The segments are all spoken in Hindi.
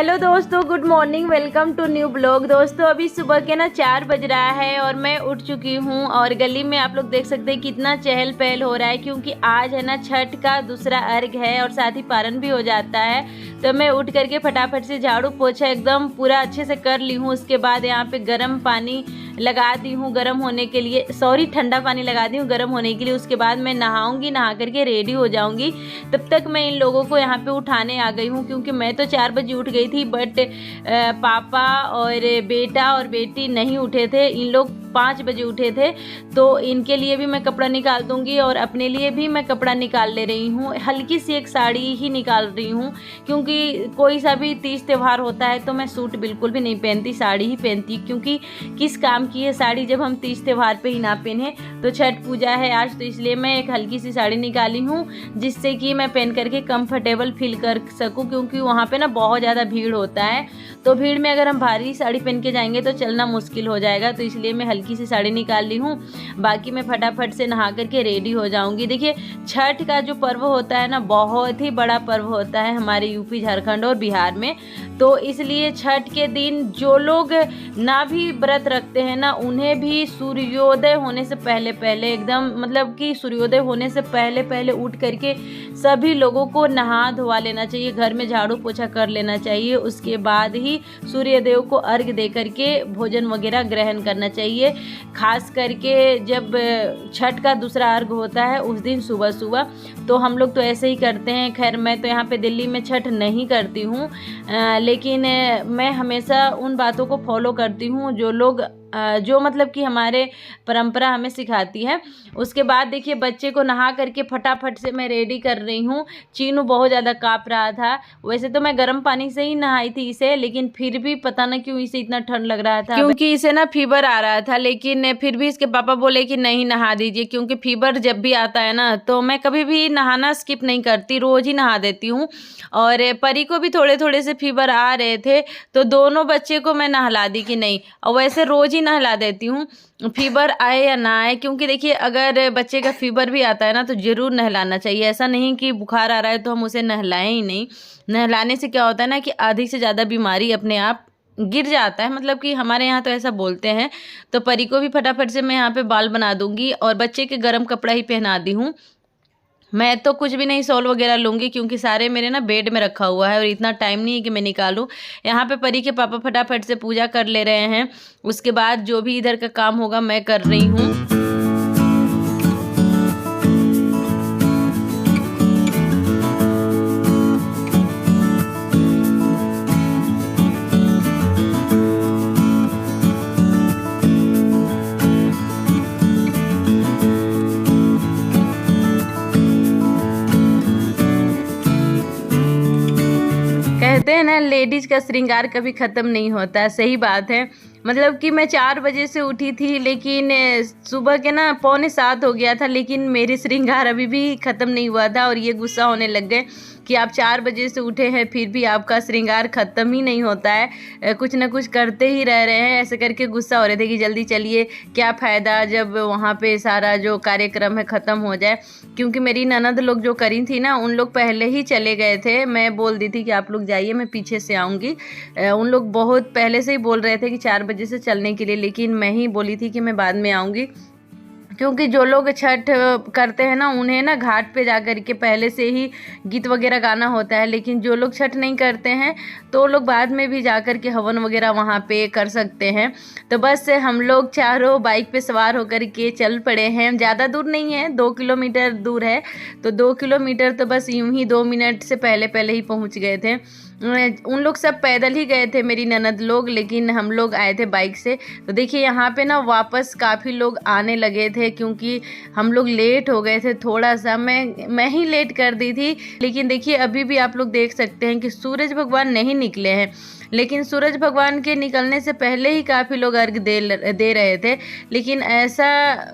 हेलो दोस्तों, good morning, welcome to new blog. दोस्तों अभी सुबह के ना 4 बज रहा है और मैं उठ चुकी हूँ और गली में आप लोग देख सकते हैं कितना चहल पहल हो रहा है, क्योंकि आज है ना छठ का दूसरा अर्घ है और साथ ही पारण भी हो जाता है। तो मैं उठ करके फटाफट से झाड़ू पोछा एकदम पूरा अच्छे से कर ली हूँ। उसके बाद यहाँ पे गर्म पानी लगा दी हूँ गर्म होने के लिए, ठंडा पानी लगा दी हूँ गर्म होने के लिए। उसके बाद मैं नहाऊंगी, नहा करके रेडी हो जाऊंगी। तब तक मैं इन लोगों को यहाँ पे उठाने आ गई हूँ, क्योंकि मैं तो 4 बजे उठ गई थी, बट पापा और बेटा और बेटी नहीं उठे थे। इन लोग 5 बजे उठे थे, तो इनके लिए भी मैं कपड़ा निकाल दूंगी और अपने लिए भी मैं कपड़ा निकाल ले रही हूँ। हल्की सी एक साड़ी ही निकाल रही हूँ, क्योंकि कोई सा भी तीज त्यौहार होता है तो मैं सूट बिल्कुल भी नहीं पहनती, साड़ी ही पहनती। क्योंकि किस काम की है साड़ी जब हम तीज त्यौहार पे ही ना पहने। तो छठ पूजा है आज, तो इसलिए मैं एक हल्की सी साड़ी निकाली हूँ, जिससे कि मैं पहन करके कंफर्टेबल फील कर सकूँ, क्योंकि वहाँ पे ना बहुत ज़्यादा भीड़ होता है। तो भीड़ में अगर हम भारी साड़ी पहन के जाएंगे तो चलना मुश्किल हो जाएगा। तो इसलिए मैं हल्की सी साड़ी निकाल ली हूँ। बाकी मैं फटाफट से नहा करके रेडी हो जाऊंगी। देखिए छठ का जो पर्व होता है ना, बहुत ही बड़ा पर्व होता है हमारे यूपी, झारखंड और बिहार में। तो इसलिए छठ के दिन जो लोग ना भी व्रत रखते हैं ना, उन्हें भी सूर्योदय होने से पहले पहले एकदम मतलब कि सूर्योदय होने से पहले पहले उठ करके सभी लोगों को नहा धोवा लेना चाहिए, घर में झाड़ू पोछा कर लेना चाहिए। उसके बाद ही सूर्यदेव को अर्घ दे करके भोजन वगैरह ग्रहण करना चाहिए। खास करके जब छठ का दूसरा अर्घ होता है उस दिन सुबह सुबह, तो हम लोग तो ऐसे ही करते हैं। खैर मैं तो यहाँ पे दिल्ली में छठ नहीं करती हूँ, लेकिन मैं हमेशा उन बातों को फॉलो करती हूँ जो मतलब कि हमारे परंपरा हमें सिखाती है। उसके बाद देखिए बच्चे को नहा करके फटाफट से मैं रेडी कर रही हूँ। चीनू बहुत ज़्यादा काँप रहा था। वैसे तो मैं गर्म पानी से ही नहाई थी इसे, लेकिन फिर भी पता ना क्यों इसे इतना ठंड लग रहा था, क्योंकि इसे ना फीवर आ रहा था। लेकिन फिर भी इसके पापा बोले कि नहीं नहा दीजिए, क्योंकि फीवर जब भी आता है ना, तो मैं कभी भी नहाना स्किप नहीं करती, रोज़ ही नहा देती हूँ। और परी को भी थोड़े थोड़े से फीवर आ रहे थे, तो दोनों बच्चे को मैं नहला दी कि नहीं। और वैसे रोज़ ही नहला देती हूँ, फीवर आए या ना आए। क्योंकि देखिए अगर बच्चे का फीवर भी आता है ना, तो ज़रूर नहलाना चाहिए। ऐसा नहीं कि बुखार आ रहा है तो हम उसे नहलाएं ही नहीं। नहलाने से क्या होता है ना कि आधी से ज़्यादा बीमारी अपने आप गिर जाता है, मतलब कि हमारे यहाँ तो ऐसा बोलते हैं। तो परी को भी फटाफट से मैं यहाँ पे बाल बना दूंगी और बच्चे के गर्म कपड़ा ही पहना दी हूँ। मैं तो कुछ भी नहीं सॉल वगैरह लूँगी, क्योंकि सारे मेरे ना बेड में रखा हुआ है और इतना टाइम नहीं है कि मैं निकालूँ। यहाँ पे परी के पापा फटाफट से पूजा कर ले रहे हैं। उसके बाद जो भी इधर का काम होगा मैं कर रही हूँ। कहते हैं ना लेडीज का श्रृंगार कभी ख़त्म नहीं होता। सही बात है। मतलब कि मैं 4 बजे से उठी थी, लेकिन सुबह के ना 6:45 हो गया था, लेकिन मेरे श्रृंगार अभी भी ख़त्म नहीं हुआ था। और ये गुस्सा होने लग गए कि आप 4 बजे से उठे हैं फिर भी आपका श्रृंगार ख़त्म ही नहीं होता है, कुछ ना कुछ करते ही रह रहे हैं। ऐसे करके गुस्सा हो रहे थे कि जल्दी चलिए, क्या फ़ायदा जब वहाँ पे सारा जो कार्यक्रम है ख़त्म हो जाए। क्योंकि मेरी ननद लोग जो करी थी ना, उन लोग पहले ही चले गए थे। मैं बोल दी थी कि आप लोग जाइए, मैं पीछे से आऊँगी। उन लोग बहुत पहले से ही बोल रहे थे कि 4 बजे से चलने के लिए, लेकिन मैं ही बोली थी कि मैं बाद में आऊँगी। क्योंकि जो लोग छठ करते हैं ना, उन्हें ना घाट पे जा कर के पहले से ही गीत वगैरह गाना होता है। लेकिन जो लोग छठ नहीं करते हैं तो लोग बाद में भी जा कर के हवन वगैरह वहाँ पे कर सकते हैं। तो बस हम लोग चारों बाइक पे सवार होकर के चल पड़े हैं। ज़्यादा दूर नहीं है, 2 किलोमीटर दूर है। तो 2 किलोमीटर तो बस यूं ही 2 मिनट से पहले पहले ही पहुँच गए थे। उन लोग सब पैदल ही गए थे, मेरी ननद लोग, लेकिन हम लोग आए थे बाइक से। तो देखिए यहाँ पे ना वापस काफ़ी लोग आने लगे थे, क्योंकि हम लोग लेट हो गए थे थोड़ा सा। मैं ही लेट कर दी थी। लेकिन देखिए अभी भी आप लोग देख सकते हैं कि सूरज भगवान नहीं निकले हैं, लेकिन सूरज भगवान के निकलने से पहले ही काफ़ी लोग अर्घ दे रहे थे। लेकिन ऐसा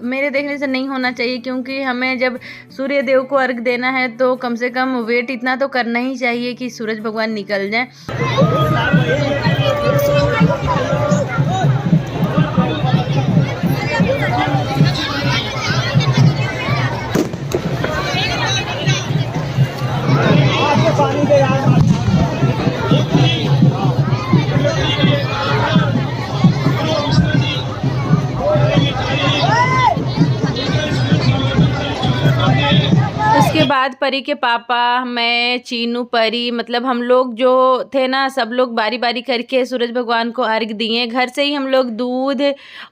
मेरे देखने से नहीं होना चाहिए, क्योंकि हमें जब सूर्य देव को अर्घ देना है तो कम से कम वेट इतना तो करना ही चाहिए कि सूरज भगवान निकल जाए। पानी दे यार। बाद परी के पापा, मैं, चीनू, परी, मतलब हम लोग जो थे ना, सब लोग बारी बारी करके सूरज भगवान को अर्घ दिए। घर से ही हम लोग दूध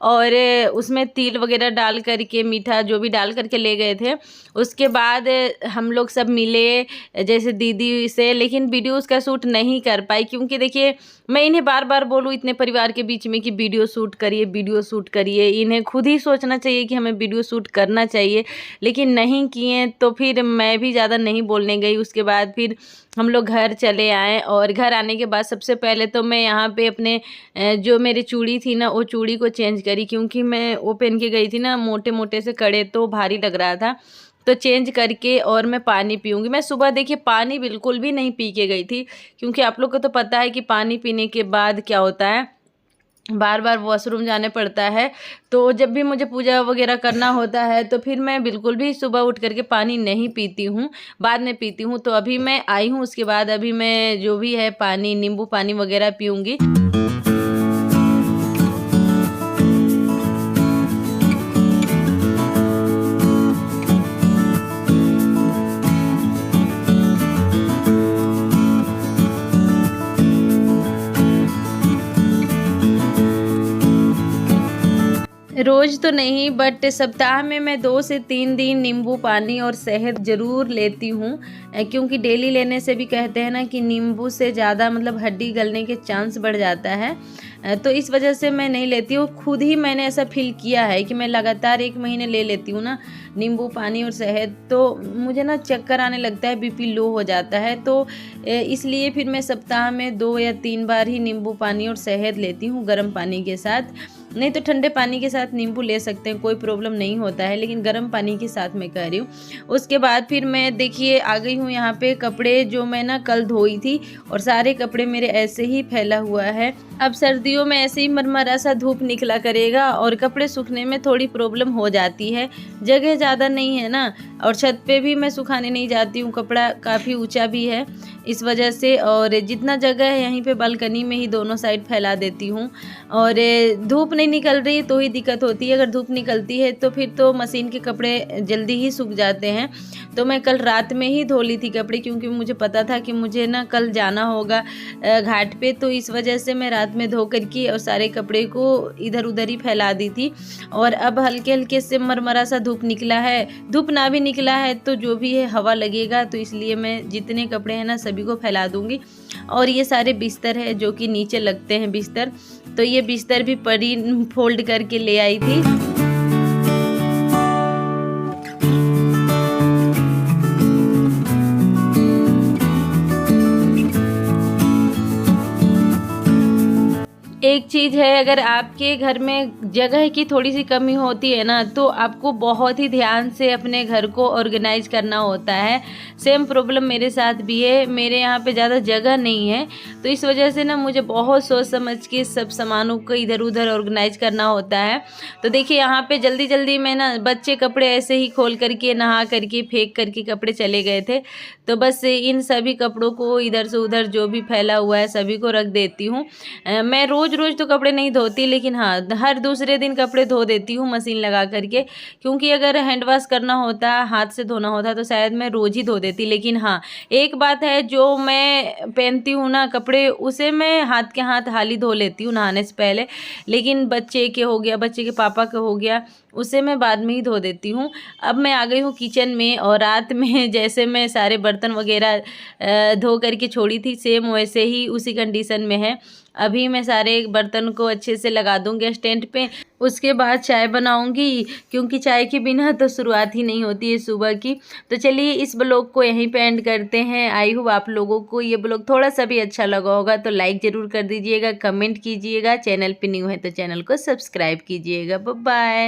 और उसमें तिल वगैरह डाल करके, मीठा जो भी डाल करके ले गए थे। उसके बाद हम लोग सब मिले जैसे दीदी से, लेकिन वीडियो उसका शूट नहीं कर पाई क्योंकि देखिए मैं इन्हें बार बार बोलूँ इतने परिवार के बीच में कि वीडियो शूट करिए, वीडियो शूट करिए। इन्हें खुद ही सोचना चाहिए कि हमें वीडियो शूट करना चाहिए, लेकिन नहीं किए। तो फिर मैं भी ज़्यादा नहीं बोलने गई। उसके बाद फिर हम लोग घर चले आए और घर आने के बाद सबसे पहले तो मैं यहाँ पे अपने जो मेरी चूड़ी थी ना, वो चूड़ी को चेंज करी क्योंकि मैं वो पहन के गई थी ना, मोटे मोटे से कड़े, तो भारी लग रहा था। तो चेंज करके और मैं पानी पीऊँगी। मैं सुबह देखिए पानी बिल्कुल भी नहीं पी के गई थी क्योंकि आप लोग को तो पता है कि पानी पीने के बाद क्या होता है, बार बार वॉशरूम जाने पड़ता है। तो जब भी मुझे पूजा वगैरह करना होता है तो फिर मैं बिल्कुल भी सुबह उठ करके पानी नहीं पीती हूँ, बाद में पीती हूँ। तो अभी मैं आई हूँ, उसके बाद अभी मैं जो भी है पानी, नींबू पानी वगैरह पीऊँगी। रोज़ तो नहीं, बट सप्ताह में मैं 2 से 3 दिन नींबू पानी और शहद ज़रूर लेती हूँ, क्योंकि डेली लेने से भी कहते हैं ना कि नींबू से ज़्यादा मतलब हड्डी गलने के चांस बढ़ जाता है। तो इस वजह से मैं नहीं लेती हूँ। खुद ही मैंने ऐसा फील किया है कि मैं लगातार 1 महीने ले लेती हूँ ना नींबू पानी और शहद, तो मुझे ना चक्कर आने लगता है, बीपी लो हो जाता है। तो इसलिए फिर मैं सप्ताह में 2 या 3 बार ही नींबू पानी और शहद लेती हूँ गर्म पानी के साथ। नहीं तो ठंडे पानी के साथ नींबू ले सकते हैं, कोई प्रॉब्लम नहीं होता है, लेकिन गर्म पानी के साथ मैं कह रही हूँ। उसके बाद फिर मैं देखिए आ गई हूँ यहाँ पे। कपड़े जो मैं ना कल धोई थी और सारे कपड़े मेरे ऐसे ही फैला हुआ है। अब सर्दियों में ऐसे ही मरमरा सा धूप निकला करेगा और कपड़े सूखने में थोड़ी प्रॉब्लम हो जाती है, जगह ज़्यादा नहीं है ना, और छत पे भी मैं सुखाने नहीं जाती हूँ, कपड़ा काफ़ी ऊंचा भी है इस वजह से। और जितना जगह है यहीं पे बालकनी में ही दोनों साइड फैला देती हूँ। और धूप नहीं निकल रही तो ही दिक्कत होती है, अगर धूप निकलती है तो फिर तो मशीन के कपड़े जल्दी ही सूख जाते हैं। तो मैं कल रात में ही धो ली थी कपड़े, क्योंकि मुझे पता था कि मुझे ना कल जाना होगा घाट पे, तो इस वजह से मैं रात में धो करके और सारे कपड़े को इधर उधर ही फैला दी थी। और अब हल्के हल्के से मरमरा सा धूप निकला है। धूप ना भी निकला है तो जो भी है हवा लगेगा, तो इसलिए मैं जितने कपड़े हैं ना सभी को फैला दूंगी। और ये सारे बिस्तर है जो कि नीचे लगते हैं बिस्तर, तो ये बिस्तर भी परी फोल्ड करके ले आई थी। एक चीज़ है, अगर आपके घर में जगह की थोड़ी सी कमी होती है ना, तो आपको बहुत ही ध्यान से अपने घर को ऑर्गेनाइज करना होता है। सेम प्रॉब्लम मेरे साथ भी है, मेरे यहाँ पे ज़्यादा जगह नहीं है, तो इस वजह से ना मुझे बहुत सोच समझ के सब सामानों को इधर उधर ऑर्गेनाइज करना होता है। तो देखिए यहाँ पे जल्दी जल्दी मैं ना, बच्चे कपड़े ऐसे ही खोल करके नहा करके फेंक करके कपड़े चले गए थे, तो बस इन सभी कपड़ों को इधर से उधर जो भी फैला हुआ है सभी को रख देती हूँ। मैं रोज़ तो कपड़े नहीं धोती, लेकिन हाँ हर दूसरे दिन कपड़े धो देती हूँ मशीन लगा करके, क्योंकि अगर हैंड वॉश करना होता, हाथ से धोना होता तो शायद मैं रोज़ ही धो देती। लेकिन हाँ एक बात है, जो मैं पहनती हूँ ना कपड़े, उसे मैं हाथ के हाथ हाली धो लेती हूँ नहाने से पहले, लेकिन बच्चे के हो गया, बच्चे के पापा का हो गया, उसे मैं बाद में ही धो देती हूँ। अब मैं आ गई हूँ किचन में, और रात में जैसे मैं सारे बर्तन वगैरह धो करके छोड़ी थी, सेम वैसे ही उसी कंडीशन में है। अभी मैं सारे बर्तन को अच्छे से लगा दूंगी स्टैंड पे, उसके बाद चाय बनाऊंगी, क्योंकि चाय के बिना तो शुरुआत ही नहीं होती है सुबह की। तो चलिए इस ब्लॉग को यहीं पे एंड करते हैं। आई होप आप लोगों को ये ब्लॉग थोड़ा सा भी अच्छा लगा होगा, तो लाइक ज़रूर कर दीजिएगा, कमेंट कीजिएगा, चैनल पे न्यू है तो चैनल को सब्सक्राइब कीजिएगा। Bye bye.